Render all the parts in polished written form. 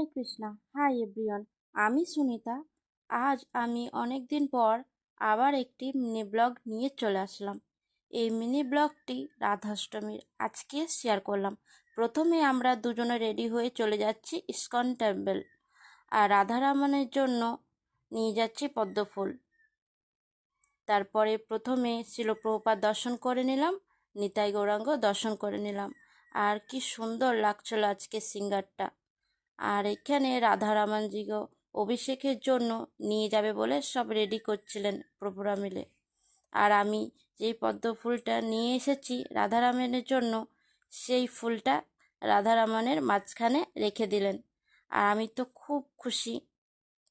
হরে Krishna. Hi everyone, আমি সুনিতা। আজ আমি অনেক দিন পর আবার একটি মিনি ব্লগ নিয়ে চলে আসলাম। এই মিনি ব্লগটি রাধাষ্টমীর আজকে শেয়ার করলাম। প্রথমে আমরা দুজনে রেডি হয়ে চলে যাচ্ছি ইস্কন টেম্পল, আর রাধারমণের জন্য নিয়ে যাচ্ছি পদ্মফুল। তারপরে প্রথমে শিল প্রভুপাদ দর্শন করে নিলাম, নিতাই গৌরাঙ্গ দর্শন করে নিলাম। আর কি সুন্দর লাগছিল আজকে সিঙ্গারটা। আর এখানে রাধারমণজিকে অভিষেকের জন্য নিয়ে যাবে বলে সব রেডি করছিলেন প্রভুরা মিলে। আর আমি যেই পদ্ম ফুলটা নিয়ে এসেছি রাধারমণের জন্য, সেই ফুলটা রাধারমণের মাঝখানে রেখে দিলেন। আর আমি তো খুব খুশি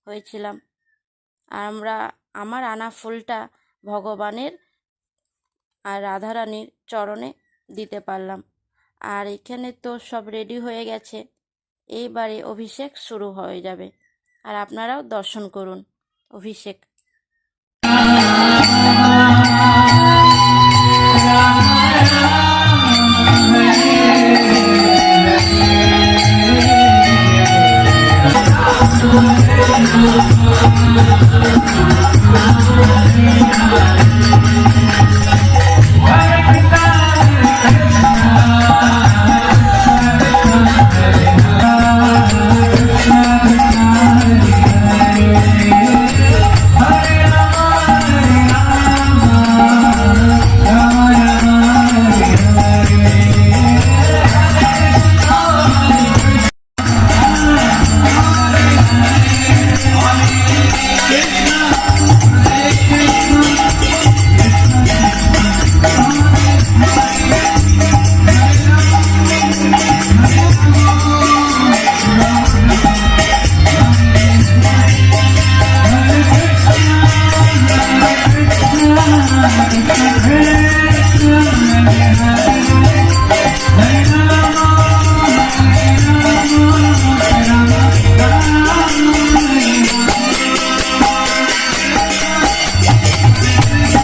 হয়েছিলাম। আর আমার আনা ফুলটা ভগবানের আর রাধারানীর চরণে দিতে পারলাম। আর এখানে তো সব রেডি হয়ে গেছে, এইবারে অভিষেক শুরু হয়ে যাবে। আর আপনারাও দর্শন করুন অভিষেক।